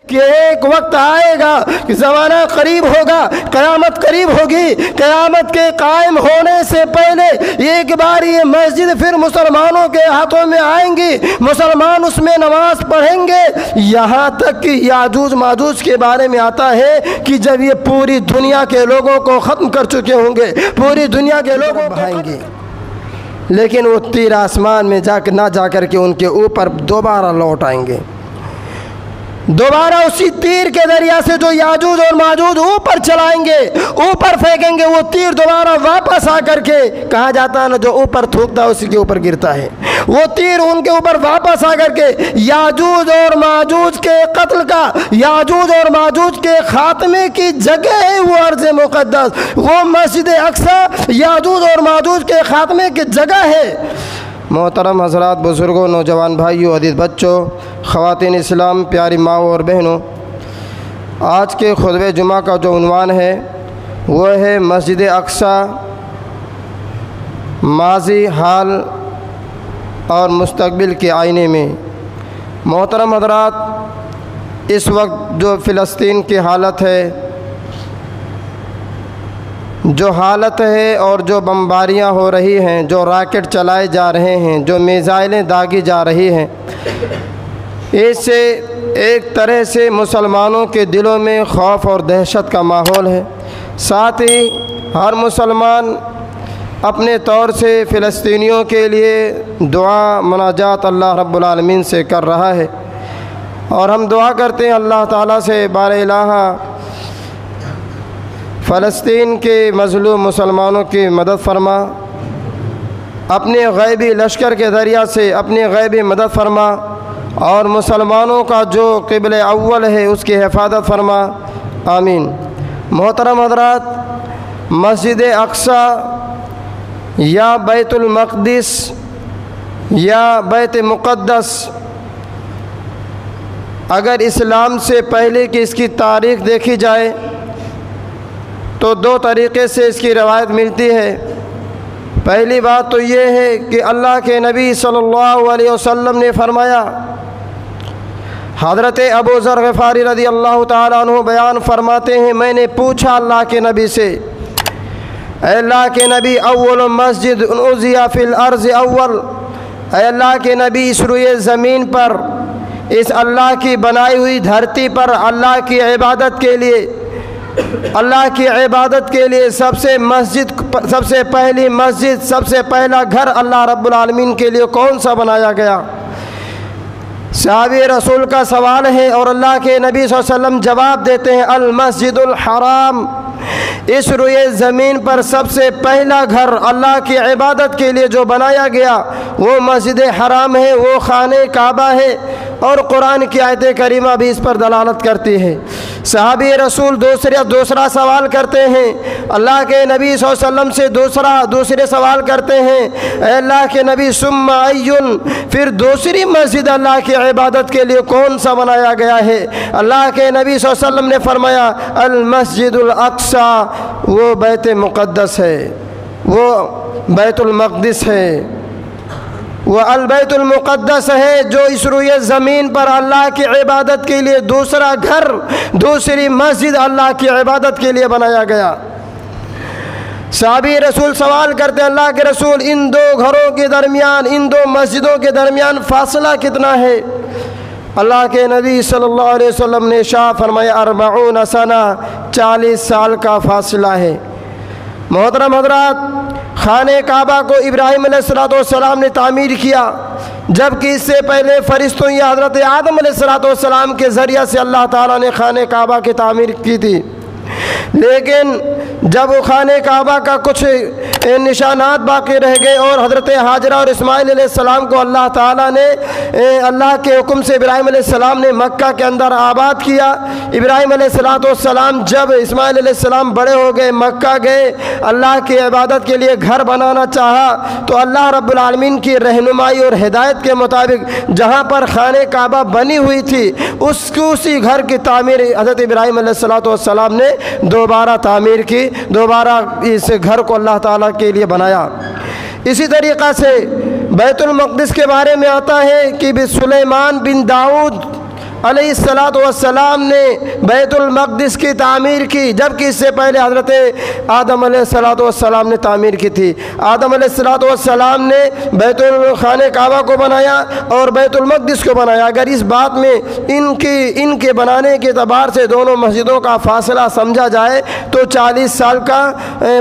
कि एक वक्त आएगा कि ज़माना करीब होगा, क़यामत करीब होगी। क़यामत के कायम होने से पहले एक बार ये मस्जिद फिर मुसलमानों के हाथों में आएंगी, मुसलमान उसमें नमाज पढ़ेंगे। यहाँ तक कि याजूज माजूज के बारे में आता है कि जब ये पूरी दुनिया के लोगों को ख़त्म कर चुके होंगे, पूरी दुनिया के लोगों को भाएंगे, लेकिन वो तीर आसमान में ना जाकर के उनके ऊपर दोबारा लौट आएंगे। दोबारा उसी तीर के दरिया से जो याजूज और माजूज ऊपर चलाएंगे, ऊपर फेंकेंगे, वो तीर दोबारा वापस आकर के, कहा जाता है ना, जो ऊपर थूकता है उसी के ऊपर गिरता है। वो तीर उनके ऊपर वापस आकर के याजूज और माजूज के कत्ल का, याजूज और माजूज के खात्मे की जगह है वो अर्ज़ मुक़द्दस, वो मस्जिद अक्सा याजूज और माजूज के खात्मे की जगह है। मोहतरम हज़रात, बुज़ुर्गों, नौजवान भाइयों, अज़ीज़ बच्चों, ख़वातीन इस्लाम, प्यारी माओ और बहनों, आज के खुतबे जुमा का जो उन्वान है वो है मस्जिद अक्सा माज़ी, हाल और मुस्तक़बिल के आईने में। मोहतरम हज़रात, इस वक्त जो फ़िलिस्तीन की हालत है, जो हालत है और जो बमबारियां हो रही हैं, जो रॉकेट चलाए जा रहे हैं, जो मिसाइलें दागी जा रही हैं, इससे एक तरह से मुसलमानों के दिलों में खौफ और दहशत का माहौल है। साथ ही हर मुसलमान अपने तौर से फ़िलिस्तीनियों के लिए दुआ मुनाजात अल्लाह रब्बुल आलमीन से कर रहा है, और हम दुआ करते हैं अल्लाह ताला से, बारे इलाहा फ़लस्तीन के मज़लूम मुसलमानों की मदद फरमा, अपने गैबी लश्कर के ज़रिया से अपनी गैबी मदद फरमा, और मुसलमानों का जो क़िबले अव्वल है उसकी हिफाजत फरमा, आमीन। मोहतरम हज़रात, मस्जिद अक्सा या बैतुल मक़दिस या बैत मुक़द्दस, अगर इस्लाम से पहले की इसकी तारीख़ देखी जाए तो दो तरीक़े से इसकी रवायत मिलती है। पहली बात तो ये है कि अल्लाह के नबी सल्लल्लाहु अलैहि वसल्लम ने फरमाया, हज़रत अबू ज़र ग़िफ़ारी रज़ी अल्लाह ताला अन्हु बयान फरमाते हैं, मैंने पूछा अल्लाह के नबी से, अल्लाह के नबी, अव्वल मस्जिद उज़िया फ़िल अर्ज़ अव्वल, अल्लाह के नबी, इस रुए ज़मीन पर, इस अल्लाह की बनाई हुई धरती पर अल्लाह की इबादत के लिए, अल्लाह की इबादत के लिए सबसे पहली मस्जिद, सबसे पहला घर अल्लाह रब्बुल आलमीन के लिए कौन सा बनाया गया? सहाबी रसूल का सवाल है और अल्लाह के नबी सल्लल्लाहु अलैहि वसल्लम जवाब देते हैं, अल मस्जिदुल हराम, इस रुए ज़मीन पर सबसे पहला घर अल्लाह की इबादत के लिए जो बनाया गया वो मस्जिद हराम है, वो खाने काबा है, और कुरान की आयत करीमा भी इस पर दलालत करती है। सहाबी रसूल दूसरा सवाल करते हैं, अल्लाह के नबी सल्लल्लाहु अलैहि वसल्लम से दूसरे सवाल करते हैं, अल्लाह के नबी, सुम्मा अय्युन, फिर दूसरी मस्जिद अल्लाह की इबादत के लिए कौन सा बनाया गया है? अल्लाह के नबी सल्लल्लाहु अलैहि वसल्लम ने फरमाया, अल मस्जिदुल अक्सा, वो बैत मुक़द्दस है, वो बैतुल मक़दिस है, वो अल बैतुल मुक़द्दस है जो इस रुए ज़मीन पर अल्लाह की इबादत के लिए दूसरा घर, दूसरी मस्जिद अल्लाह की इबादत के लिए बनाया गया। सहाबी रसूल सवाल करते हैं, अल्लाह के रसूल, इन दो घरों के दरमियान, इन दो मस्जिदों के दरमियान फ़ासला कितना है? अल्लाह के नबी सल्लल्लाहु अलैहि वसल्लम ने शाह फरमाया, 40 सना, 40 साल का फ़ासला है। मोहतरम हज़रात, खाने काबा को इब्राहीम अलैहिस्सलाम ने तामीर किया, जबकि इससे पहले फ़रिश्तों या हज़रत आदम अलैहिस्सलाम के ज़रिया से अल्लाह ताला ने खाने काबा की तामीर की थी। लेकिन जब वो खाने काबा का कुछ निशानात बाकी रह गए और हज़रत हाजरा और इस्माइल अलैहिस्सलाम को अल्लाह ताला ने अल्लाह के हुक्म से इब्राहीम अलैहिस्सलाम ने मक्का के अंदर आबाद किया। इब्राहीम अलैहिस्सलाम जब इस्माइल अलैहिस्सलाम बड़े हो गए, मक्का गए, अल्लाह की इबादत के लिए घर बनाना चाहा, तो अल्लाह रब्बुल आलमीन की रहनुमाई और हिदायत के मुताबिक जहाँ पर खाने काबा बनी हुई थी उसी घर की तामीर हज़रत इब्राहीम अलैहिस्सलाम ने दोबारा तामीर की, दोबारा इस घर को अल्लाह ताला के लिए बनाया। इसी तरीक़ा से बैतुल मक़दिस के बारे में आता है कि सुलेमान बिन दाऊद अलैहिस्सलातु वस्सलाम ने बैतुल मक़दिस की तामीर की, जबकि इससे पहले हज़रत आदम अलैहिस्सलातु वस्सलाम ने तामीर की थी। आदम अलैहिस्सलातु वस्सलाम ने बैतुल खाने काबा को बनाया और बैतुल मक़दिस को बनाया। अगर इस बात में इनके बनाने के एतबार से दोनों मस्जिदों का फासला समझा जाए तो 40 साल का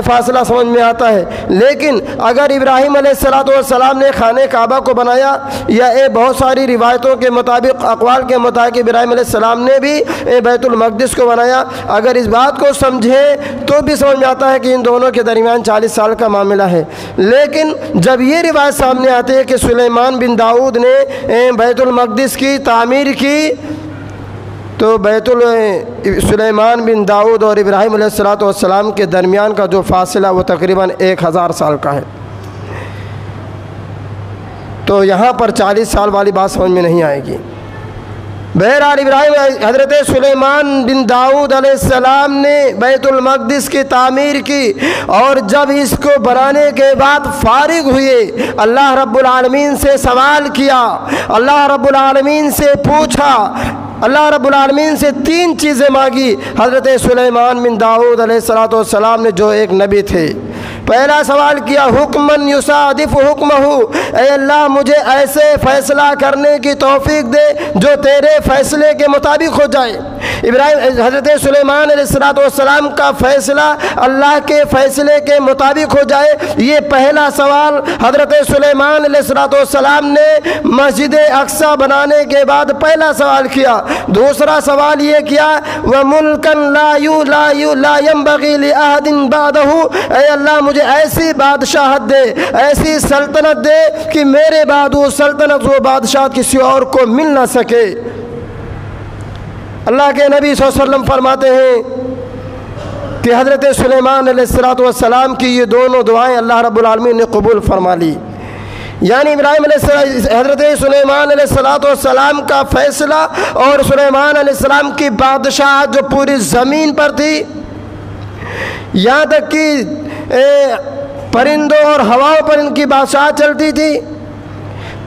फासला समझ में आता है। लेकिन अगर इब्राहीम अलैहिस्सलातु वस्सलाम ने खाने काबा को बनाया या बहुत सारी रिवायतों के मुताबिक, अक़वाल के मुताबिक इब्राहीम अलैहिस्सलाम ने भी बैतुल मक़दिस को बनाया, अगर इस बात को समझें तो भी समझ में आता है कि इन दोनों के दरमियान 40 साल का मामला है। लेकिन जब ये रिवायत सामने आती है कि सुलेमान बिन दाऊद ने बैतुल मक़दिस की तामीर की, तो सुलेमान बिन दाऊद और इब्राहीम अलैहिस्सलातु वस्सलाम के दरमियान का जो फासला वो तकरीबन 1000 साल का है। तो यहाँ पर 40 साल वाली बात समझ में नहीं आएगी। बहरहाल हज़रत सुलेमान बिन दाऊद अलैहिस्सलाम ने बैतुल मक़दिस की तामीर की और जब इसको बनाने के बाद फारिग हुए, अल्लाह रब्बुल आलमीन से सवाल किया, अल्लाह रब्बुल आलमीन से पूछा, अल्लाह रब्बुल आलमीन से 3 चीज़ें मांगी हज़रत सुलेमान बिन दाऊद अलैहिस्सलातु वस्सलाम ने, जो एक नबी थे। पहला सवाल किया, हुक्मन युसादिफ़ु हुक्महु, ऐ अल्लाह मुझे ऐसे फ़ैसला करने की तौफ़ीक दे जो तेरे फ़ैसले के मुताबिक हो जाए। हज़रत सुलेमान अलैहिस्सलातु वस्सलाम का फ़ैसला अल्लाह के फ़ैसले के मुताबिक हो जाए, ये पहला सवाल हज़रत सुलेमान अलैहिस्सलातु वस्सलाम ने मस्जिद अक्सा बनाने के बाद पहला सवाल किया। दूसरा सवाल ये किया, व मुल्कन ला यंबग़ी लिअहदिन बअदहु, ऐ अल्लाह मुझे ऐसी बादशाहत दे, ऐसी सल्तनत दे कि मेरे बाद वो सल्तनत, वो बादशाहत किसी और को मिल ना सके। अल्लाह के नबी सल्लल्लाहु अलैहि वसल्लम फरमाते हैं कि हज़रत सुलेमान अलैहिस्सलातु वस्सलाम की ये दोनों दुआएं अल्लाह रब्बुल आलमीन ने कबूल फरमा ली। यानी हज़रत सुलेमान अलैहिस्सलातु वस्सलाम का फ़ैसला और सुलेमान अलैहिस्सलाम की बादशाहत जो पूरी ज़मीन पर थी, यहाँ तक कि परिंदों और हवाओं पर इनकी बादशाहत चलती थी।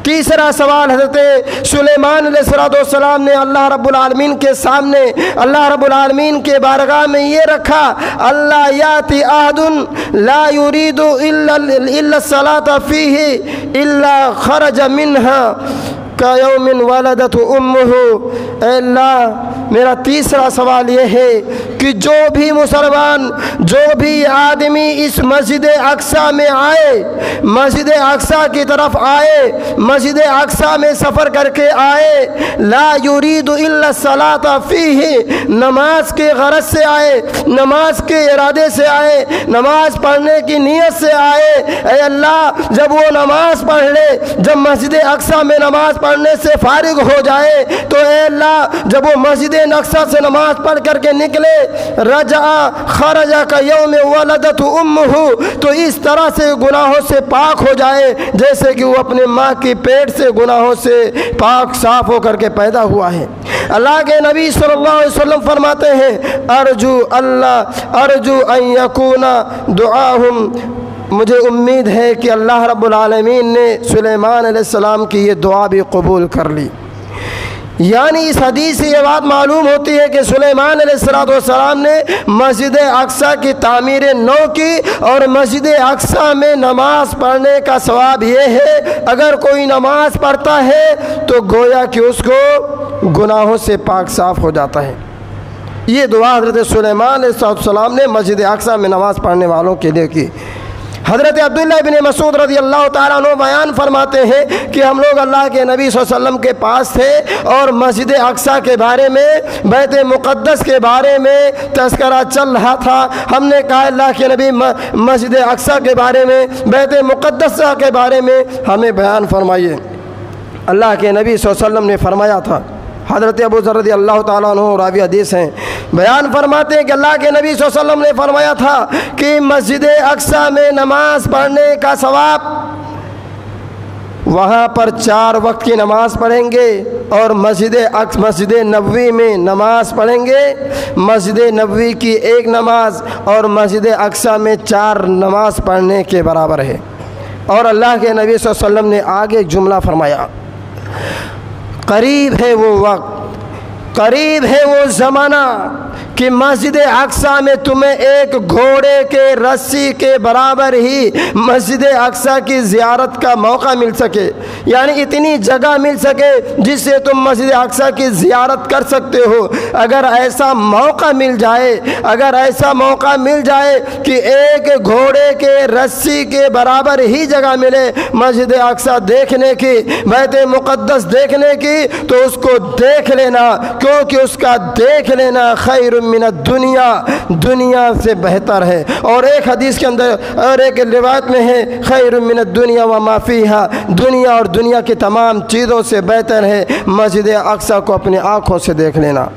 तीसरा सवाल हज़रत सुलेमान अलैहिस्सलातु वस्सलाम ने अल्लाह रब्बुल आलमीन के सामने, अल्लाह रब्बुल आलमीन के बारगाह में ये रखा, अल्लाह याति अहदुन ला युरीदु इल्ला सलाता फीही इल्ला खरज मिन्हा का यौमिन वलदतु उम्मुहु। अल्लाह मेरा तीसरा सवाल ये है कि जो भी मुसलमान, जो भी आदमी इस मस्जिद अक्सा में आए, मस्जिद अक्सा की तरफ आए, मस्जिद अक्सा में सफ़र करके आए, ला युरीदु इल्ला सलाता फीही, नमाज के गरज से आए, नमाज के इरादे से आए, नमाज पढ़ने की नीयत से आए, ऐ अल्लाह जब वो नमाज पढ़ ले, जब मस्जिद अक्सा में नमाज पढ़ने से फारिग हो जाए, तो ऐ अल्लाह जब वो मस्जिद अक्सा से नमाज पढ़ करके निकले, रजा खरजा का यौम वलदतु उम्मुहु, तो इस तरह से गुनाहों से पाक हो जाए जैसे कि वो अपने माँ की पेट से गुनाहों से पाक साफ होकर के पैदा हुआ है। अल्लाह के नबी सल्लल्लाहु अलैहि वसल्लम फरमाते हैं, अर्जू अन यकूना दुआहुम, मुझे उम्मीद है कि अल्लाह रब्बुल आलमीन ने सुलेमान अलैहिस्सलाम की ये दुआ भी कबूल कर ली। यानी इस हदीस से ये बात मालूम होती है कि सुलेमान अलैहिस्सलाम ने मस्जिद अक्सा की तामीर नौ की और मस्जिद अक्सा में नमाज पढ़ने का सवाब ये है, अगर कोई नमाज पढ़ता है तो गोया कि उसको गुनाहों से पाक साफ हो जाता है। ये दुआ हज़रत सुलेमान अलैहिस्सलाम ने मस्जिद अक्सा में नमाज पढ़ने वालों के लिए की। हज़रत अब्दुल्लाह इब्न मसूद रज़ियल्लाहु ताला अन्हु बयान फरमाते हैं कि हम लोग अल्लाह के नबी सल्लल्लाहु अलैहि वसल्लम के पास थे और मस्जिद अक्सा के बारे में, बैत मुक़द्दस के बारे में तज़किरा चल रहा था। हमने कहा अल्लाह के नबी मस्जिद अक्सा के बारे में, बैत मुक़द्दस के बारे में हमें बयान फरमाइए। अल्लाह के नबी सल्लल्लाहु अलैहि वसल्लम ने फरमाया था, हज़रत अबू ज़र रज़ियल्लाहु ताला अन्हु रावी हदीस हैं, बयान फरमाते हैं कि अल्लाह के नबी सल्लल्लाहु अलैहि वसल्लम ने फरमाया था कि मस्जिद अक्सा में नमाज पढ़ने का सवाब, वहाँ पर 4 वक्त की नमाज पढ़ेंगे और मस्जिद नबवी में नमाज पढ़ेंगे, मस्जिद नबवी की 1 नमाज और मस्जिद अक्सा में 4 नमाज पढ़ने के बराबर है। और अल्लाह के नबी सल्लल्लाहु अलैहि वसल्लम ने आगे एक जुमला फरमाया, करीब है वो वक्त करीब है वो ज़माना कि मस्जिद अक्सा में तुम्हें एक घोड़े के रस्सी के बराबर ही मस्जिद अक्सा की ज़ियारत का मौका मिल सके, यानी इतनी जगह मिल सके जिससे तुम मस्जिद अक्सा की ज़ियारत कर सकते हो। अगर ऐसा मौका मिल जाए, अगर ऐसा मौका मिल जाए कि एक घोड़े के रस्सी के बराबर ही जगह मिले मस्जिद अक्सा देखने की, बैत मुक़द्दस देखने की, तो उसको देख लेना, क्योंकि उसका देख लेना खैर मिन दुनिया, दुनिया से बेहतर है। और एक हदीस के अंदर और एक रिवायत में है खैर मिन दुनिया व मा फीहा, दुनिया और दुनिया की तमाम चीज़ों से बेहतर है मस्जिद अक्सा को अपनी आँखों से देख लेना।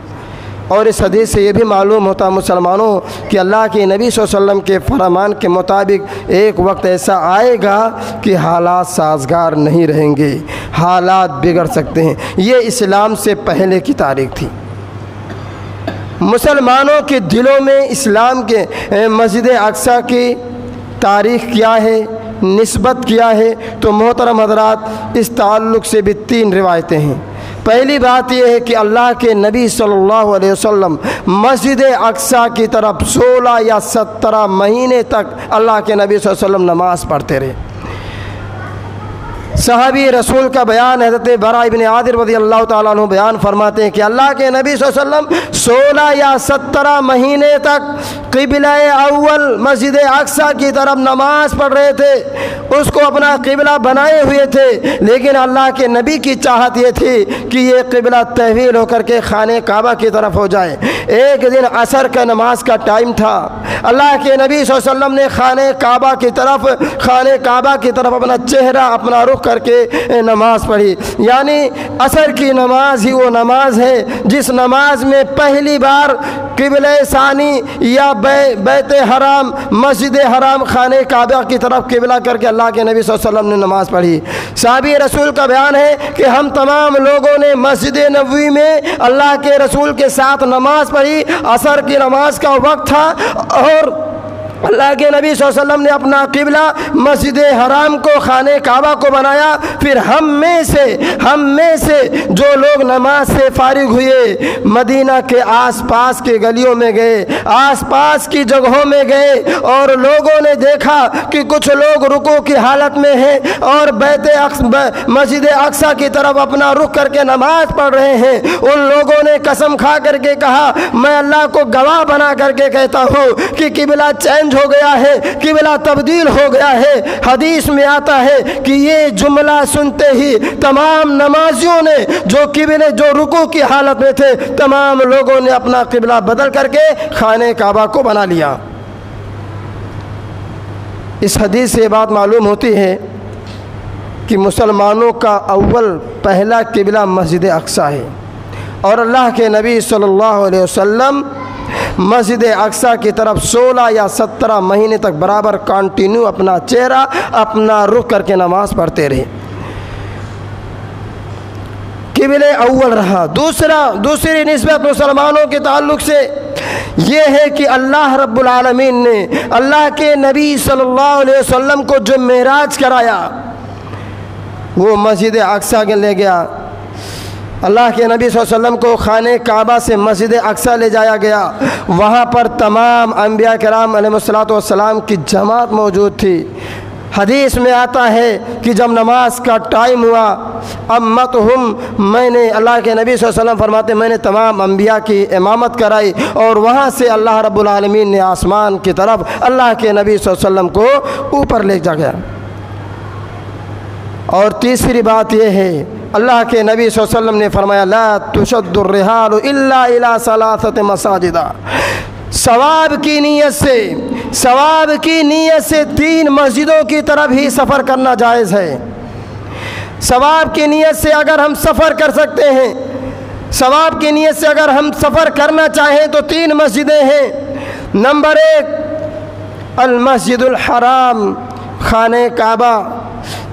और इस हदीस से ये भी मालूम होता मुसलमानों कि अल्लाह के नबी सल्लल्लाहु अलैहि वसल्लम के फरमान के मुताबिक एक वक्त ऐसा आएगा कि हालात साजगार नहीं रहेंगे, हालात बिगड़ सकते हैं। ये इस्लाम से पहले की तारीख थी। मुसलमानों के दिलों में इस्लाम के मस्जिद अक्सा की तारीख़ क्या है, निस्बत क्या है, तो मोहतरम हज़रात इस ताल्लुक़ से भी 3 रिवायतें हैं। पहली बात यह है कि अल्लाह के नबी सल्लल्लाहु अलैहि वसल्लम मस्जिद अक्सा की तरफ 16 या 17 महीने तक अल्लाह के नबी सल्लल्लाहु अलैहि वसल्लम नमाज़ पढ़ते रहे। सहाबी रसूल का बयान हज़रत बरा इब्न आदिर रज़ियल्लाहु ताला अन्हु बयान फरमाते हैं कि अल्लाह के नबी सल्लल्लाहु अलैहि वसल्लम 16 या 17 महीने तक क़िबला अव्वल मस्जिद अक्सा की तरफ नमाज़ पढ़ रहे थे, उसको अपना क़िबला बनाए हुए थे। लेकिन अल्लाह के नबी की चाहत ये थी कि ये क़िबला तहवील होकर के खाने काबा की तरफ हो जाए। एक दिन असर का नमाज का टाइम था, अल्लाह के नबी सल्लल्लाहु अलैहि वसल्लम ने खाने काबा की तरफ अपना चेहरा, अपना रुख करके नमाज पढ़ी। यानी असर की नमाज ही वो नमाज है जिस नमाज में पहली बार क़िबला सानी या बैत हराम, मस्जिद हराम, खाने काबा की तरफ क़िबला करके अल्लाह के नबी सल्लल्लाहु अलैहि वसल्लम ने नमाज़ पढ़ी। साहबी रसूल का बयान है कि हम तमाम लोगों ने मस्जिद नबवी में अल्लाह के रसूल के साथ नमाज़ पढ़ी। असर की नमाज का वक्त था और अल्लाह के नबी सल्लल्लाहु अलैहि वसल्लम ने अपना क़िबला मस्जिद हराम को, खाने काबा को बनाया। फिर हम में से जो लोग नमाज से फारिग हुए मदीना के आसपास के गलियों में गए, आसपास की जगहों में गए और लोगों ने देखा कि कुछ लोग रुकू की हालत में हैं और मस्जिद अक्सा की तरफ अपना रुख करके नमाज पढ़ रहे हैं। उन लोगों ने कसम खा करके कहा, मैं अल्लाह को गवाह बना करके कहता हूँ कि क़िबला चेंज हो गया है, क़िबला तब्दील हो गया है। हदीस में आता है कि ये जुमला सुनते ही तमाम नमाजियों ने जो रुकू की हालत में थे, तमाम लोगों ने अपना क़िबला बदल करके खाने काबा को बना लिया। इस हदीस से बात मालूम होती है कि मुसलमानों का अव्वल पहला क़िबला मस्जिद अक्सा है और अल्लाह के नबी सल्लल्लाहु अलैहि वसल्लम मस्जिद अक्सा की तरफ 16 या 17 महीने तक बराबर कंटिन्यू अपना चेहरा, अपना रुख करके नमाज पढ़ते रहे। क़िबला अव्वल रहा। दूसरी निस्बत मुसलमानों के ताल्लुक़ से ये है कि अल्लाह रब्बुल आलमीन ने अल्लाह के नबी सल्लल्लाहु अलैहि वसल्लम को जो मेराज कराया वो मस्जिद अक्सा के ले गया। अल्लाह के नबी सल्लल्लाहु अलैहि वसल्लम को खाने काबा से मस्जिद अक्सा ले जाया गया। वहाँ पर तमाम अम्बिया किराम अलैहिस्सलातु वस्सलाम की जमात मौजूद थी। हदीस में आता है कि जब नमाज का टाइम हुआ, मैंने अल्लाह के नबी सल्लल्लाहु अलैहि वसल्लम फरमाते मैंने तमाम अम्बिया की इमामत कराई और वहाँ से अल्लाह रब्बुल आलमीन ने आसमान की तरफ अल्लाह के नबी सल्लल्लाहु अलैहि वसल्लम को ऊपर ले जा गया। और तीसरी बात यह है, अल्लाह के नबी सल्लल्लाहु अलैहि वसल्लम ने फरमाया ला तुशद्दुर रिहालु इल्ला इला सलासति मसाजिदा, सवाब की नीयत से 3 मस्जिदों की तरफ ही सफ़र करना जायज़ है। सवाब की नीयत से अगर हम सफ़र कर सकते हैं, सवाब की नीयत से अगर हम सफ़र करना चाहें तो 3 मस्जिदें हैं। नंबर 1 अल मस्जिदुल हराम, खाने काबा।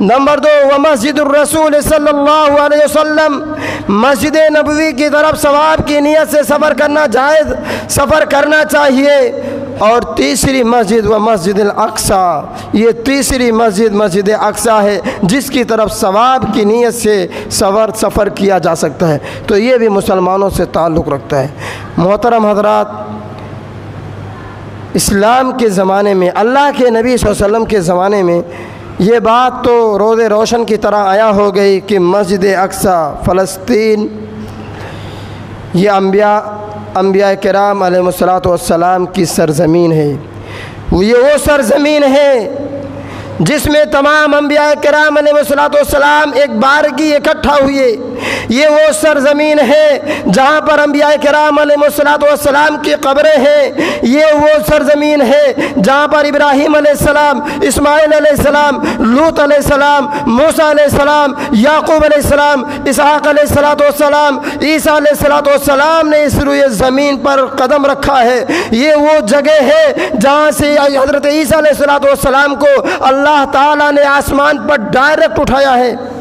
नंबर 2 व मस्जिदुर रसूल सल्लल्लाहु अलैहि वसल्लम, मस्जिद नबवी की तरफ सवाब की नीयत से सफ़र करना चाहिए। और तीसरी मस्जिद व मस्जिद अल-अक्सा, ये तीसरी मस्जिद मस्जिद अक्सा है जिसकी तरफ सवाब की नीयत से सफ़र किया जा सकता है। तो ये भी मुसलमानों से ताल्लुक़ रखता है। मोहतरम हज़रात, इस्लाम के ज़माने में, अल्लाह के नबी सल्लल्लाहु अलैहि वसल्लम के ज़माने में ये बात तो रोज़े रोशन की तरह आया हो गई कि मस्जिद अक्सा फ़लस्तीन ये अम्बिया किराम अलैहिस्सलातु वस्सलाम की सरज़मीन है। ये वो सरज़मीन है जिसमें तमाम अम्बिया किराम अलैहिस्सलातु वस्सलाम एक बारगी इकट्ठा हुए। ये वो सरज़मीन है जहाँ पर अम्बिया किराम अलैहिस्सलातु वस्सलाम की कब्रें हैं। ये वो सरज़मीन है जहाँ पर इब्राहीम अलैहिस्सलाम, इस्माइल अलैहिस्सलाम, लूत अलैहिस्सलाम, मूसा अलैहिस्सलाम, याकूब अलैहिस्सलाम, इसहाक़ अलैहिस्सलातु वस्सलाम, ईसा अलैहिस्सलातु वस्सलाम ने इस रुए ज़मीन पर कदम रखा है। ये वो जगह है जहाँ से हज़रत ईसा अलैहिस्सलातु वस्सलाम को अल्लाह ताला ने आसमान पर डायरेक्ट उठाया है।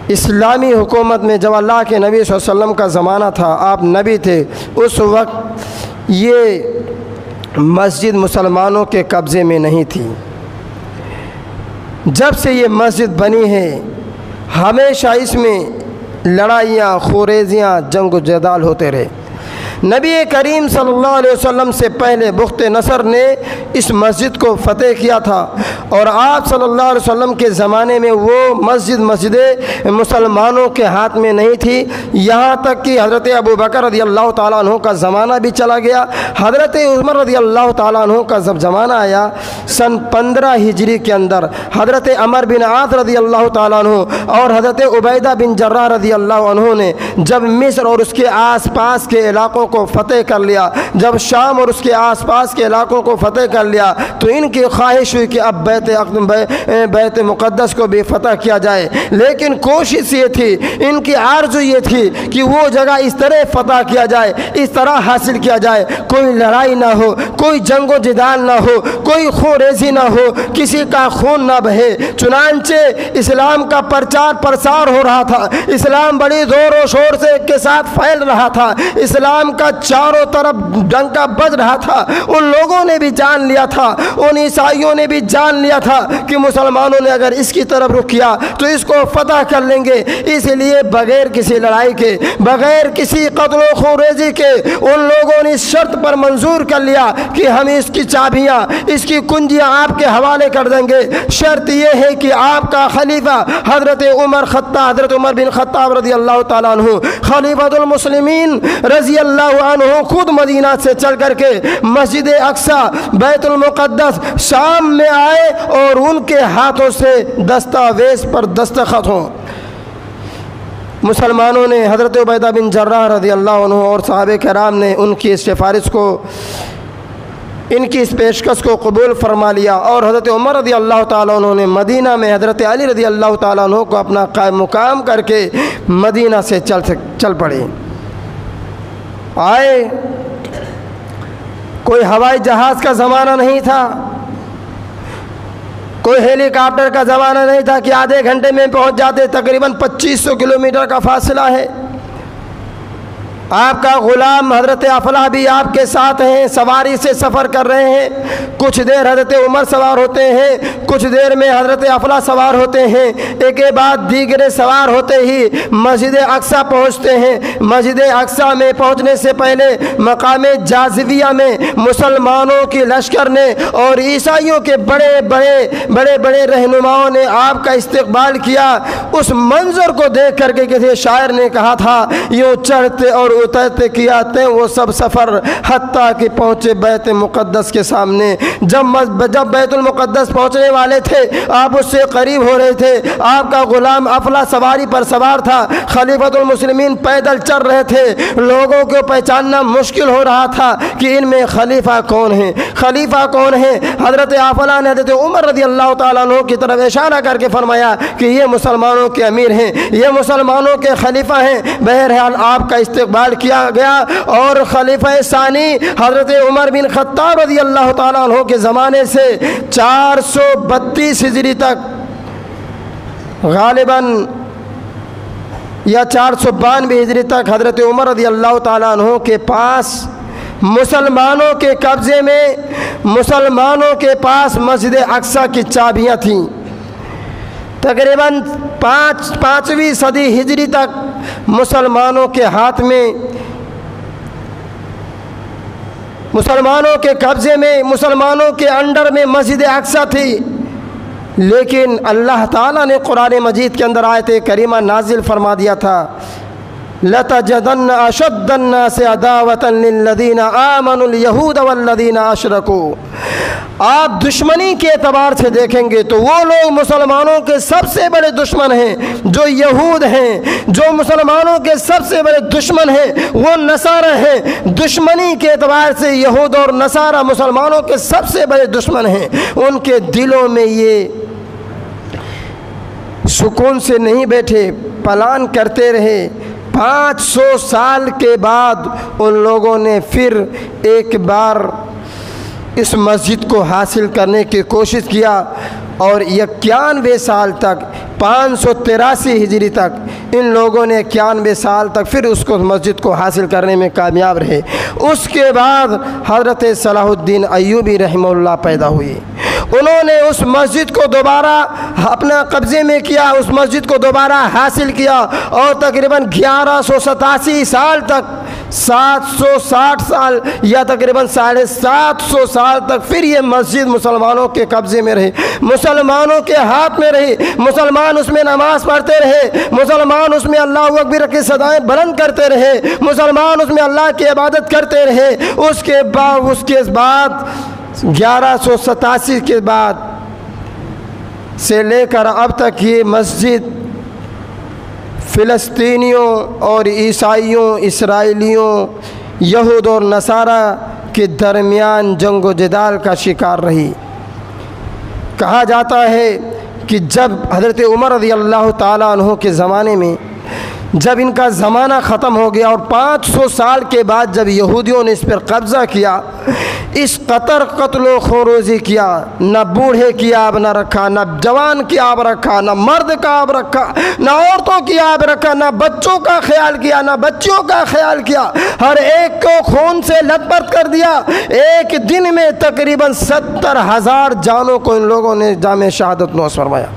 इस्लामी हुकूमत में जब अल्लाह के नबी सल्लल्लाहु अलैहि वसल्लम का ज़माना था, आप नबी थे, उस वक्त ये मस्जिद मुसलमानों के कब्ज़े में नहीं थी। जब से ये मस्जिद बनी है हमेशा इसमें लड़ाइयाँ, खुरेजियाँ, जंग जदाल होते रहे। नबी करीम सल्लल्लाहु अलैहि वसल्लम से पहले बुख्त नसर ने इस मस्जिद को फ़तेह किया था और आप सल्लल्लाहु अलैहि वसल्लम के ज़माने में वो मस्जिद मुसलमानों के हाथ में नहीं थी। यहाँ तक कि हज़रत अबू बकर रज़ी अल्लाह ताला अन्हु का ज़माना भी चला गया। हज़रत उमर रज़ी अल्लाह ताला अन्हु का जब ज़माना आया सन 15 हिजरी के अंदर, हज़रत अमर बिन आस रज़ी अल्लाह ताला अन्हु और हज़रत उबैदा बिन जर्राह रज़ी अल्लाह अन्हु ने जब मिस्र और उसके आस पास के इलाक़ों को फ़तेह कर लिया, जब शाम और उसके आसपास के इलाक़ों को फ़तेह कर लिया, तो इनकी ख्वाहिश हुई कि अब बैत मुक़द्दस को भी फ़तह किया जाए। लेकिन कोशिश ये थी, इनकी आरज़ू ये थी कि वो जगह इस तरह फ़तह किया जाए, इस तरह हासिल किया जाए, कोई लड़ाई ना हो, कोई जंगो जिदाल ना हो, कोई खूरेज़ी ना हो, किसी का खून ना बहे। चुनांचे इस्लाम का प्रचार प्रसार हो रहा था, इस्लाम बड़ी ज़ोर और शोर से के साथ फैल रहा था, इस्लाम का चारों तरफ डंका बज रहा था। उन लोगों ने भी जान लिया था, उन ईसाइयों ने भी जान लिया था कि मुसलमानों ने अगर इसकी तरफ रुख किया तो इसको फतह कर लेंगे। इसलिए बगैर किसी लड़ाई के, बगैर किसी कत्ल व खुरेज़ी के उन लोगों ने इस शर्त पर मंजूर कर लिया कि हम इसकी चाबियाँ, इसकी कुंजियाँ आपके हवाले कर देंगे। शर्त यह है कि आपका खलीफा हज़रत उमर बिन खत्ताब रज़ी अल्लाह ताला अन्हु, खलीफतुल मुस्लिमीन रज़ी अल्लाह अन्हु खुद मदीना से चल करके मस्जिद अक्सा बैतुल मुक़द्दस शाम में आए और उनके हाथों से दस्तावेज़ पर दस्तखत हों। मुसलमानों ने हज़रत उबैदा बिन जर्राह रज़ी अल्लाह अन्हु और सहाबे किराम ने उनकी इस सिफारिश को, इनकी इस पेशकश को कबूल फरमा लिया और हज़रत उमर रज़ी अल्लाह ताला अन्हु ने मदीना में हज़रत अली रज़ी अल्लाह ताला अन्हु को अपना कायम मुकाम करके मदीना से चल पड़े। आए, कोई हवाई जहाज़ का ज़माना नहीं था, कोई हेलीकॉप्टर का ज़माना नहीं था कि आधे घंटे में पहुंच जाते। तकरीबन 2500 किलोमीटर का फासला है। आपका ग़ुलाम हज़रत अफला भी आपके साथ हैं, सवारी से सफ़र कर रहे हैं। कुछ देर हज़रत उमर सवार होते हैं, कुछ देर में हज़रत अफला सवार होते हैं, एक के बाद दीगरे सवार होते ही मस्जिद अक्सा पहुँचते हैं। मस्जिद अक्सा में पहुँचने से पहले मकाम जाज़िविया में मुसलमानों की लश्कर ने और ईसाइयों के बड़े बड़े रहनुमाओं ने आपका इस्तकबाल किया। उस मंज़र को देख करके किसी शायर ने कहा था, यूँ चढ़ते और उतरते किया थे वो सब सफ़र हत्ता कि पहुँचे बैत मुक़द्दस के सामने। जब बैतुल मुक़द्दस पहुँचने वाले थे, आप उससे करीब हो रहे थे, आपका ग़ुलाम अफला सवारी पर सवार था, खलीफतुल मुस्लिमीन पैदल चल रहे थे। लोगों को पहचानना मुश्किल हो रहा था कि इनमें खलीफा कौन है, खलीफा कौन है। हज़रत अफला ने हज़रत उमर रज़ी अल्लाह ताला अन्हु की तरफ इशारा करके फरमाया कि ये मुसलमानों के अमीर हैं, ये मुसलमानों के खलीफा हैं। बहरहाल आपका इस्तकबाल किया गया और खलीफा सानी हज़रत उमर बिन खत्ताब रज़ी अल्लाह ताला अन्हु के ज़माने से 432 हिजरी तक गालिबन या 492 हिजरी तक हज़रत उमर रज़ी अल्लाह ताला अन्हु के पास मुसलमानों के कब्ज़े में, मुसलमानों के पास मस्जिद अक्सा की चाबियाँ थीं। तकरीबन 5वीं सदी हिजरी तक मुसलमानों के हाथ में, मुसलमानों के कब्ज़े में, मुसलमानों के अंडर में मस्जिद अक्सा थी। लेकिन अल्लाह ताला ने कुरान मजीद के अंदर आयत करीमा नाजिल फरमा दिया था, लतजदन्न अशद्दन्नास अदावतन लिल्लज़ीना आमनुल यहूद वल्लज़ीना अशरकू। आप दुश्मनी के एतबार से देखेंगे तो वो लोग मुसलमानों के सबसे बड़े दुश्मन हैं जो यहूद हैं, जो मुसलमानों के सबसे बड़े दुश्मन हैं वो नसारा हैं। दुश्मनी के एतबार से यहूद और नसारा मुसलमानों के सबसे बड़े दुश्मन हैं। उनके दिलों में ये सुकून से नहीं बैठे, प्लान करते रहे। 500 साल के बाद उन लोगों ने फिर एक बार इस मस्जिद को हासिल करने की कोशिश किया और 91 साल तक, 583 हिजरी तक इन लोगों ने 91 साल तक फिर उसको मस्जिद को हासिल करने में कामयाब रहे। उसके बाद हज़रत सलाहुद्दीन अय्यूबी रहमहुल्लाह पैदा हुए। उन्होंने उस मस्जिद को दोबारा अपना कब्ज़े में किया, उस मस्जिद को दोबारा हासिल किया और तकरीबन 1187 साल तक, 760 साल या तकरीबन 750 साल तक फिर ये मस्जिद मुसलमानों के कब्ज़े में रही, मुसलमानों के हाथ में रही। मुसलमान उसमें नमाज पढ़ते रहे, मुसलमान उसमें अल्लाह अकबर की सदाएँ बुलंद करते रहे, मुसलमान उसमें अल्लाह की इबादत करते रहे। उसके बाद 1187 के बाद से लेकर अब तक ये मस्जिद फ़िलिस्तीनियों और ईसाइयों, इसराइलियों, यहूद और नसारा के दरमियान जंग व जदाल का शिकार रही। कहा जाता है कि जब हज़रत उमर रज़ी अल्लाह ताला अन्हु के ज़माने में जब इनका ज़माना ख़त्म हो गया और 500 साल के बाद जब यहूदियों ने इस पर कब्ज़ा किया, इस कतर कत्लो खोरोज़ी किया, न बूढ़े की आब न रखा, न जवान की आब रखा, न मर्द का आब रखा, न औरतों की आब रखा, न बच्चों का ख्याल किया, न बच्चियों का ख्याल किया, हर एक को खून से लथपथ कर दिया। एक दिन में तकरीबन 70,000 जानों को इन लोगों ने जामे शहादत नोश फरमाया।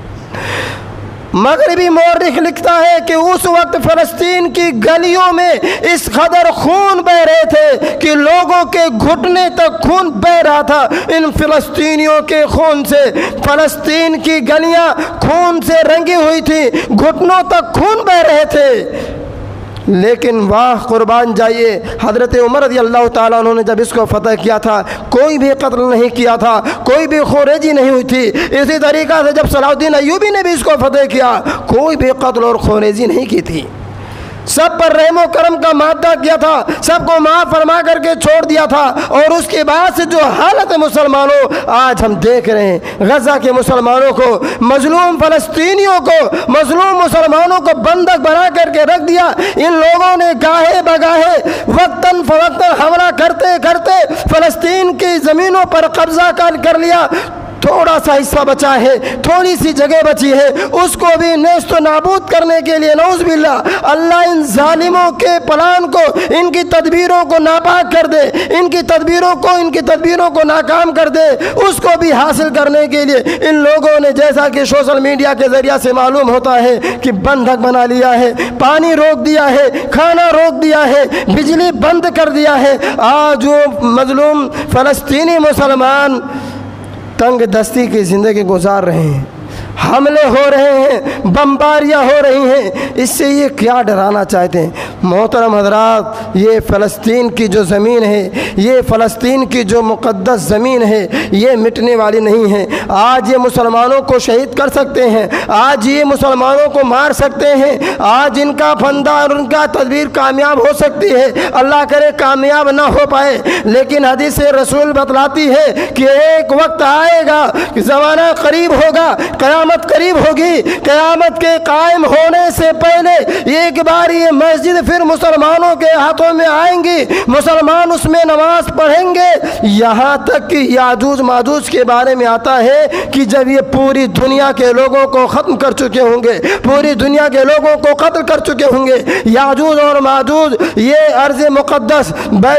मगरबी मौरिख लिखता है कि उस वक्त फ़लस्तीन की गलियों में इस कदर खून बह रहे थे कि लोगों के घुटने तक खून बह रहा था इन फ़लस्तीनियों के खून से। फ़लस्तीन की गलियां खून से रंगी हुई थी, घुटनों तक खून बह रहे थे। लेकिन वाह कुर्बान जाइए, हज़रत उमर रज़ी अल्लाह ताला उन्होंने जब इसको फ़तह किया था कोई भी कत्ल नहीं किया था, कोई भी खोरेजी नहीं हुई थी। इसी तरीक़ा से जब सलाहुद्दीन अय्यूबी ने भी इसको फ़तह किया कोई भी कत्ल और खोरेजी नहीं की थी। सब पर रहमो करम का मादा किया था, सबको माफ़ फरमा करके छोड़ दिया था। और उसके बाद से जो हालत है मुसलमानों आज हम देख रहे हैं, गज़ा के मुसलमानों को, मजलूम फ़लस्तीनियों को, मजलूम मुसलमानों को बंधक बना करके रख दिया। इन लोगों ने गाहे बगाहे वक्तन फ़वक्तन हमला करते करते फ़लस्तीन की ज़मीनों पर कब्ज़ा कर लिया। थोड़ा सा हिस्सा बचा है, थोड़ी सी जगह बची है, उसको भी नेस्त नाबूद करने के लिए नऊज़ बिल्लाह अल्लाह इन जालिमों के प्लान को, इनकी तदबीरों को नापाक कर दे, इनकी तदबीरों को नाकाम कर दे। उसको भी हासिल करने के लिए इन लोगों ने, जैसा कि सोशल मीडिया के ज़रिए से मालूम होता है, कि बंधक बना लिया है, पानी रोक दिया है, खाना रोक दिया है, बिजली बंद कर दिया है। आज वो मजलूम फ़लस्तीनी मुसलमान तंग दस्ती की ज़िंदगी गुजार रहे हैं, हमले हो रहे हैं, बमबारियाँ हो रही हैं। इससे ये क्या डराना चाहते हैं? मोहतरम हज़रात, ये फ़लस्तीन की जो ज़मीन है, ये फ़लस्तीन की जो मुक़द्दस ज़मीन है, ये मिटने वाली नहीं है। आज ये मुसलमानों को शहीद कर सकते हैं, आज ये मुसलमानों को मार सकते हैं, आज इनका फंदा और उनका तदबीर कामयाब हो सकती है। अल्लाह करे कामयाब ना हो पाए, लेकिन हदीस रसूल बतलाती है कि एक वक्त आएगा कि ज़माना करीब होगा, क़यामत करीब होगी। क़यामत के कायम होने से पहले एक बार ये मस्जिद फिर मुसलमानों के हाथों में आएंगी, मुसलमान उसमें नमाज पढ़ेंगे। यहाँ तक कि याजूज माजूज के बारे में आता है कि जब ये पूरी दुनिया के लोगों को ख़त्म कर चुके होंगे, पूरी दुनिया के लोगों को कत्ल कर चुके होंगे, याजूज और माजूज ये अर्ज़ मुक़द्दस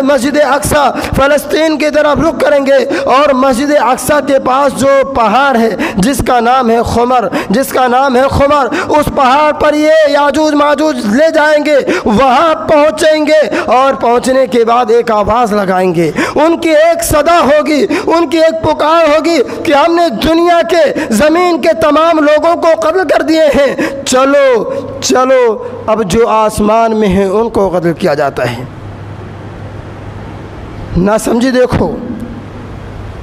मस्जिद अक्सा फ़लस्तीन की तरफ रुख करेंगे और मस्जिद अक्सा के पास जो पहाड़ है जिसका नाम है खुमर, जिसका नाम है खुमर, उस पहाड़ पर ये याजूज माजूज ले जाएंगे। वहाँ पहुँचेंगे और पहुँचने के बाद एक आवाज़ लगाएंगे, उनकी एक सदा होगी, उनकी एक पुकार होगी कि हमने दुनिया के ज़मीन के तमाम लोगों को कत्ल कर दिए हैं, चलो चलो अब जो आसमान में है उनको कत्ल किया जाता है। ना समझी देखो,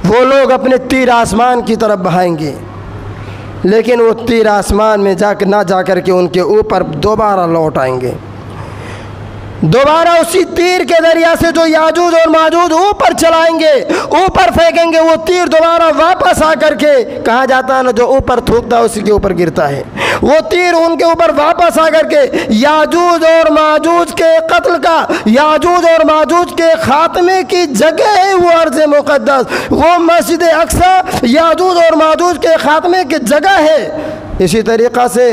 वो लोग अपने तीर आसमान की तरफ बहाएंगे, लेकिन वो तीर आसमान में ना जाकर के उनके ऊपर दोबारा लौट आएंगे। दोबारा उसी तीर के दरिया से जो याजूज और माजूज ऊपर चलाएंगे, ऊपर फेंकेंगे, वो तीर दोबारा वापस आकर के, कहा जाता है ना जो ऊपर थूकता है उसी के ऊपर गिरता है, वो तीर उनके ऊपर वापस आकर के याजूज और माजूज के कत्ल का, याजूज और माजूज के खात्मे की जगह है वो अर्ज़ मुक़द्दस, वो मस्जिद अक्सा याजूज और माजूज के खात्मे की जगह है। इसी तरीक़ा से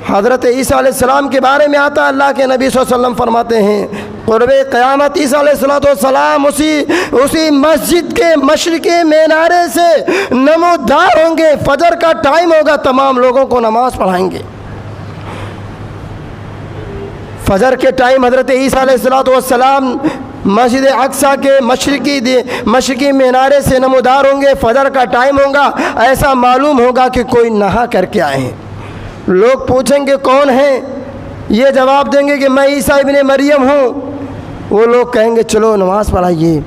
हज़रत ईसा अलैहिस्सलाम के बारे में आता, अल्लाह के नबी सल्लल्लाहु अलैहि वसल्लम फरमाते हैं क़ुर्बे क़यामत ईसा अलैहिस्सलाम उसी मस्जिद के मशरिक़ी मीनारे से नमूदार होंगे। फजर का टाइम होगा, तमाम लोगों को नमाज़ पढ़ाएंगे। फजर के टाइम हज़रत ईसा अलैहिस्सलाम मस्जिद अक्सा के मशरिक़ी मीनारे से नमूदार होंगे। फजर का टाइम होगा, ऐसा मालूम होगा कि कोई नहा करके आए हैं। लोग पूछेंगे कौन है, ये जवाब देंगे कि मैं ईसा इब्ने मरियम हूँ। वो लोग कहेंगे चलो नमाज़ पढ़ाइए।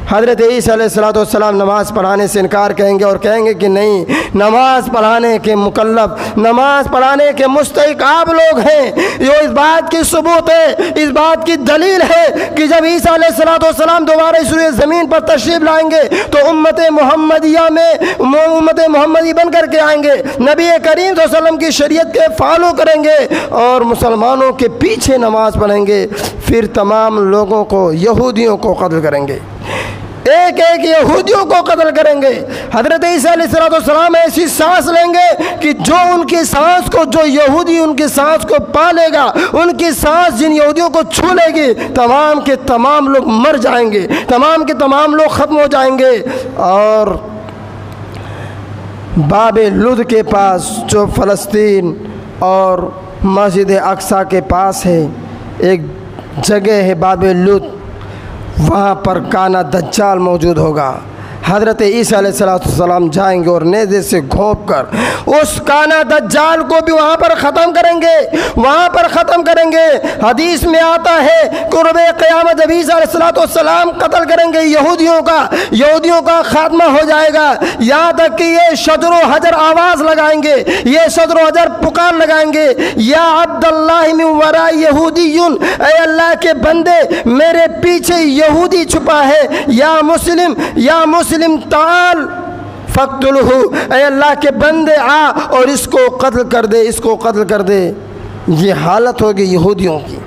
हज़रत ईसा अलैहिस्सलाम नमाज़ पढ़ाने से इनकार करेंगे और कहेंगे कि नहीं, नमाज़ पढ़ाने के मुकल्लफ, नमाज़ पढ़ाने के मुस्तहिक़ आप लोग हैं। ये इस बात की सबूत है, इस बात की दलील है कि जब ईसा अलैहिस्सलाम दोबारा इस ज़मीन पर तशरीफ़ लाएंगे तो उम्मत मुहम्मदिया में उम्मत मुहम्मदी बन कर के आएंगे, नबी करीम सल्लल्लाहु अलैहि वसल्लम की शरीयत के फॉलो करेंगे और मुसलमानों के पीछे नमाज़ पढ़ेंगे। फिर तमाम लोगों को, यहूदियों को कत्ल करेंगे, एक एक यहूदियों को कत्ल करेंगे। हज़रत ईसा अलैहिस्सलाम ऐसी सांस लेंगे कि जो उनकी सांस को, जो यहूदी उनकी सांस को पा लेगा, उनकी सांस जिन यहूदियों को छू लेगी, तमाम के तमाम लोग मर जाएंगे, तमाम के तमाम लोग ख़त्म हो जाएंगे। और बाबे लुद के पास जो फ़लस्तीन और मस्जिद अक्सा के पास है, एक जगह है बाबे लुद, वहाँ पर काना दज्जाल मौजूद होगा। हज़रत ईसा अलैहिस्सलाम जाएंगे और नेज़े से घोंप कर उस काना दज्जाल को भी वहाँ पर ख़त्म करेंगे, वहाँ पर ख़त्म करेंगे। हदीस में आता है क़ुर्बे क़यामत जब ईसा अलैहिस्सलाम कत्ल करेंगे यहूदियों का खात्मा हो जाएगा। यहाँ तक कि ये शजरो हजर आवाज़ लगाएंगे, ये शजरो हजर पुकार लगाएंगे, या अब्दुल्लाह मिन वरा यहूदियुन, ऐ अल्लाह के बंदे मेरे पीछे यहूदी छुपा है, या मुस्लिम ताल फ़क़्तुलहु, ऐ अल्लाह के बंदे आ और इसको कत्ल कर दे, इसको कत्ल कर दे। ये हालत होगी यहूदियों की।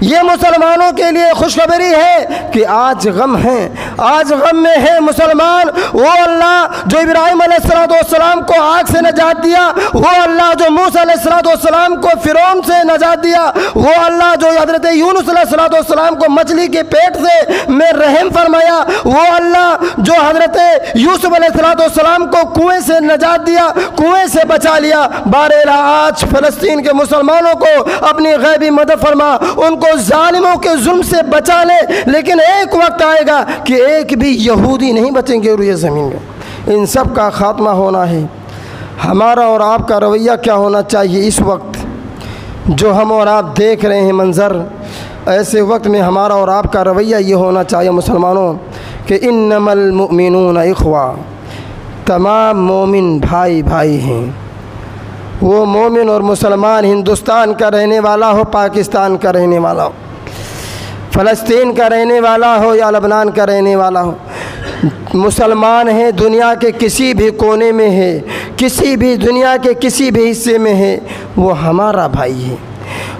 ये मुसलमानों के लिए खुशखबरी है कि आज गम है, आज गम में है मुसलमान। वो अल्लाह जो इब्राहीम अलैहिस्सलाम को आग से नजात दिया, वो अल्लाह जो मूसा अलैहिस्सलाम को फ़िरौन से नजात दिया, वो अल्लाह जो हज़रत यूनुस अलैहिस्सलाम को मछली के पेट से में रहम फरमाया, वो अल्लाह जो हज़रत यूसुफ अलैहिस्सलाम को कुएँ से नजात दिया, कुएँ से बचा लिया। बारह आज फ़लस्तीन के मुसलमानों को अपनी गैबी मदद फरमा, उनको जालिमों के जुल्म से बचा ले। लेकिन एक वक्त आएगा कि एक भी यहूदी नहीं बचेंगे और ये ज़मीन में इन सब का खात्मा होना है। हमारा और आपका रवैया क्या होना चाहिए इस वक्त जो हम और आप देख रहे हैं मंज़र, ऐसे वक्त में हमारा और आपका रवैया ये होना चाहिए मुसलमानों कि इन्नमल मुमिनून इख्वा, तमाम मोमिन भाई भाई हैं। वो मोमिन और मुसलमान हिंदुस्तान का रहने वाला हो, पाकिस्तान का रहने वाला हो, फ़लस्तीन का रहने वाला हो या लबनान का रहने वाला हो, मुसलमान है, दुनिया के किसी भी कोने में है, किसी भी दुनिया के किसी भी हिस्से में है, वो हमारा भाई है,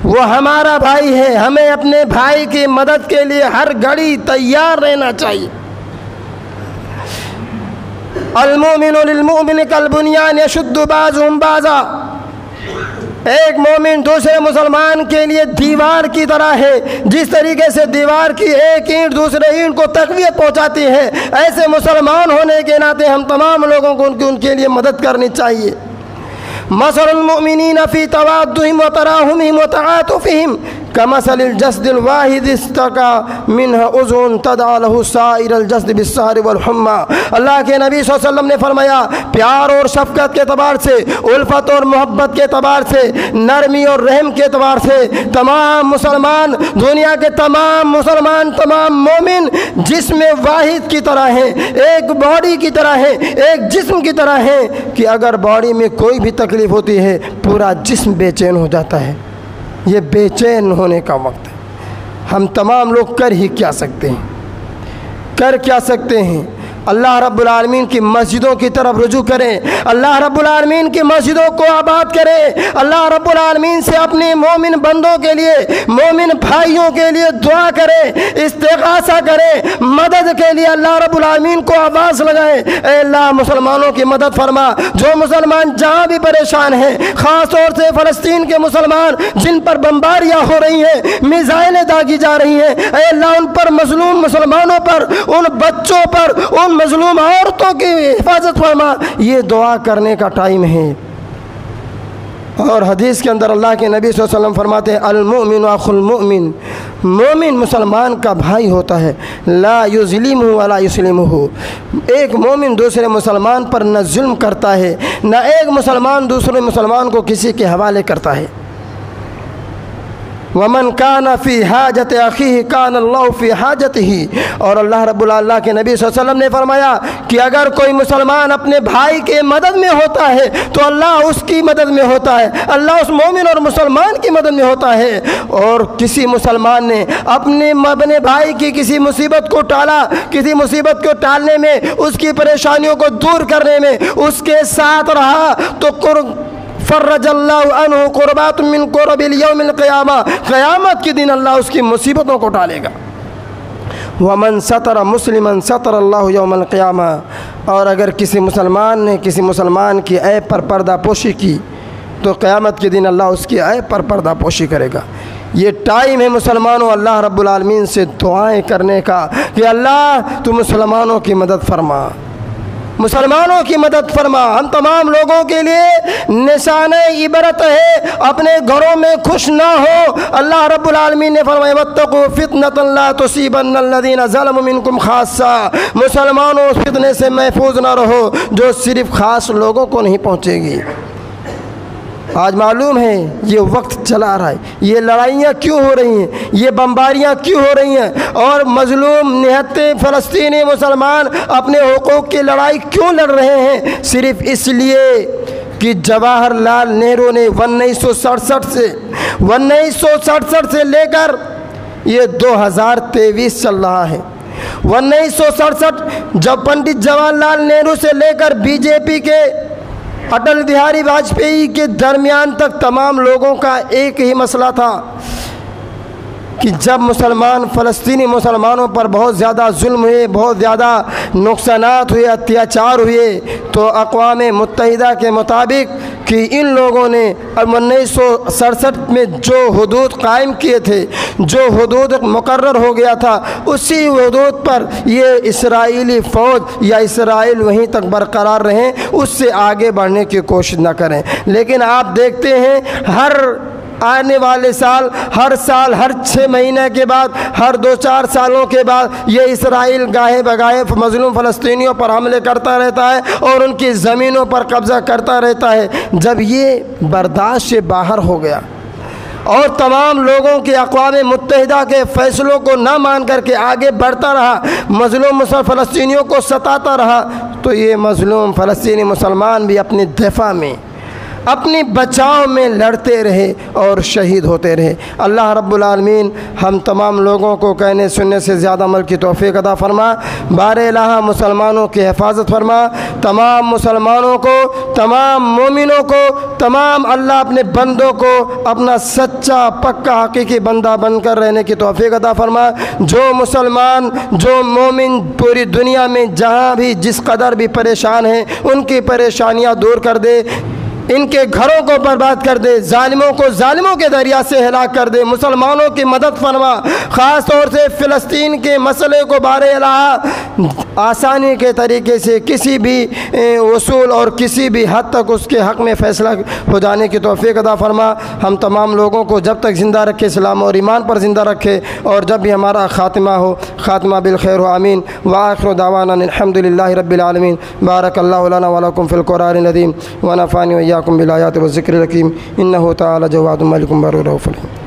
वो हमारा भाई है, हमें अपने भाई की मदद के लिए हर घड़ी तैयार रहना चाहिए। अल-मुमिनु लिल-मुमिनि कल-बुनियान यशुद्दु बाज़ुहुम बाज़ा। एक मोमिन दूसरे मुसलमान के लिए दीवार की तरह है। जिस तरीके से दीवार की एक ईंट दूसरे ईंट को तक़वियत पहुंचाती है, ऐसे मुसलमान होने के नाते हम तमाम लोगों को उनके लिए मदद करनी चाहिए। मसलुल मुमिनीन फ़ी तवाद्दुहिम व तराहुमिहिम व तआतुफ़िहिम कमसलिल जस्दिल वाहिद इस्तका मिन्ह उज़ुन तदअ लहु साइरल जस्द बिस्सहर वल हुम्मा। अल्लाह के नबी सल्लल्लाहु अलैहि वसल्लम ने फरमाया, प्यार और शफ़क़त के एतबार से, उल्फत और मोहब्बत के एतबार से, नरमी और रहम के एतबार से तमाम मुसलमान, दुनिया के तमाम मुसलमान, तमाम मोमिन जिस्म वाहिद की तरह हैं, एक बॉडी की तरह हैं, एक जिस्म की तरह हैं कि अगर बॉडी में कोई भी तकलीफ़ होती है पूरा जिस्म बेचैन हो जाता है। ये बेचैन होने का वक्त है। हम तमाम लोग कर ही क्या सकते हैं, कर क्या सकते हैं? अल्लाह रब्बुल आलमीन की मस्जिदों की तरफ रुजू करें, अल्लाह रब्बुल आलमीन की मस्जिदों को आबाद करें, अल्लाह रब्बुल आलमीन से अपने मोमिन बंदों के लिए, मोमिन भाइयों के लिए दुआ करें, इस्तिग़ासा करें, मदद के लिए अल्लाह रब्बुल आलमीन को आवाज़ लगाएं। ऐ अल्लाह मुसलमानों की मदद फरमा। जो मुसलमान जहाँ भी परेशान हैं, ख़ास तौर से फ़लस्तीन के मुसलमान जिन पर बम्बारियाँ हो रही हैं, मिसाइलें दागी जा रही हैं, ऐ अल्लाह उन पर मज़लूम मुसलमानों पर, उन बच्चों पर, उन मजलूम औरतों की हिफाजत फरमा। ये दुआ करने का टाइम है। और हदीस के अंदर अल्लाह के नबी सल्लल्लाहु अलैहि वसल्लम फरमाते हैं, अल-मुमिनु अखुल मुमिन, मोमिन मुसलमान का भाई होता है। ला युज़लिमुहु वला युस्लिमुहु, एक मोमिन दूसरे मुसलमान पर न जुल्म करता है, न एक मुसलमान दूसरे मुसलमान को किसी के हवाले करता है। वमन काना फ़ी हाजत अख़ीही काना अल्लाहु फ़ी हाजतिही। और अल्लाह रब्बुल अल्लाह के नबी सल्लल्लाहु अलैहि वसल्लम ने फरमाया कि अगर कोई मुसलमान अपने भाई के मदद में होता है तो अल्लाह उसकी मदद में होता है, अल्लाह उस मोमिन और मुसलमान की मदद में होता है। और किसी मुसलमान ने अपने भाई की किसी मुसीबत को टाला, किसी मुसीबत को टालने में, उसकी परेशानियों को दूर करने में उसके साथ रहा तो फ़र्रजल्लाहु अन्हु कुर्बातुम मिन कुरबिल यौमिल क़ियामा, क़यामत के दिन अल्लाह उसकी मुसीबतों को टालेगा। वमन सतर मुस्लिमन सतरल्लाहु यौमल क़ियामा। और अगर किसी मुसलमान ने किसी मुसलमान की ऐब पर पर्दा पोशी की तो क़यामत के दिन अल्लाह उसकी ऐब पर पर्दा पोशी करेगा। ये टाइम है मुसलमानों अल्लाह रब्बुल आलमीन से दुआएं करने का कि अल्लाह तू मुसलमानों की मदद फरमा, मुसलमानों की मदद फरमा। हम तमाम लोगों के लिए निशाने इबरत है, अपने घरों में खुश ना हो। अल्लाह रब्बुल आलमीन ने फरमाया, वत्तक़ू फ़ितनतन ला तुसीबन्नल्लज़ीना ज़लमू मिनकुम ख़ास्सा। मुसलमानों उस फितने से महफूज ना रहो जो सिर्फ़ ख़ास लोगों को नहीं पहुँचेगी। आज मालूम है ये वक्त चला रहा है, ये लड़ाइयाँ क्यों हो रही हैं, ये बम्बारियाँ क्यों हो रही हैं, और मज़लूम निहत्ते फ़लस्तीनी मुसलमान अपने हुकूक़ की लड़ाई क्यों लड़ रहे हैं? सिर्फ़ इसलिए कि जवाहरलाल नेहरू ने 1967 से लेकर ये 2023 चल रहा है। 1967 जब पंडित जवाहरलाल नेहरू से लेकर बीजेपी के अटल बिहारी वाजपेयी के दरमियान तक तमाम लोगों का एक ही मसला था कि जब मुसलमान फ़लस्तीनी मुसलमानों पर बहुत ज़्यादा जुल्म हुए, बहुत ज़्यादा नुकसानात हुए, अत्याचार हुए, तो अक़वाम मुत्तहिदा के मुताबिक कि इन लोगों ने 1967 में जो हुदूद कायम किए थे, जो हुदूद मुकर्रर हो गया था, उसी हुदूद पर ये इसराइली फ़ौज या इसराइल वहीं तक बरकरार रहें, उससे आगे बढ़ने की कोशिश न करें। लेकिन आप देखते हैं हर आने वाले साल, हर 6 महीने के बाद, हर 2-4 सालों के बाद ये इसराइल गाहे बगाहे मज़लूम फ़लस्तीनियों पर हमले करता रहता है और उनकी ज़मीनों पर कब्ज़ा करता रहता है। जब ये बर्दाश्त से बाहर हो गया और तमाम लोगों के अक़वाम मुत्तहिदा के फ़ैसलों को न मान करके आगे बढ़ता रहा, मज़लूम फ़लस्तीनियों को सताता रहा, तो ये मज़लूम फ़लस्तीनी मुसलमान भी अपने दिफ़ा में, अपनी बचाव में लड़ते रहे और शहीद होते रहे। अल्लाह रब्बुल आलमीन हम तमाम लोगों को कहने सुनने से ज़्यादा अमल की तौफीक अता फरमा। बारे इलाहा मुसलमानों की हिफाजत फरमा। तमाम मुसलमानों को, तमाम मोमिनों को, तमाम अल्लाह अपने बंदों को अपना सच्चा पक्का हकीकी बंदा बनकर रहने की तौफीक अता फरमा। जो मुसलमान, जो मोमिन पूरी दुनिया में जहाँ भी जिस कदर भी परेशान हैं उनकी परेशानियाँ दूर कर दे, इनके घरों को बर्बाद कर दे, जालिमों को जालिमों के दरिया से हिलाक कर दे। मुसलमानों की मदद फरमा। ख़ास तौर से फ़िलिस्तीन के मसले को बारे इलाहा आसानी के तरीके से किसी भी वसूल और किसी भी हद तक उसके हक़ में फ़ैसला हो जाने की तौफ़ीक़ अता फरमा। हम तमाम लोगों को जब तक ज़िंदा रखे, इस्लाम और ईमान पर ज़िंदा रखे, और जब भी हमारा ख़ात्मा हो, ख़ात्मा बिल खैर हो। आमीन। व आखिरु दावाना अल्हम्दुलिल्लाहि रब्बिल आलमीन। बारकल्लाहु लना व लकुम फ़िल क़ुरआनिल अज़ीम व नफ़अनी व इय्याकुम बिल आयाति व ज़िक्रिल हकीम। इन्नहु तआला जवादुम मलिकुम बर्रुर रऊफ़ुर रहीम।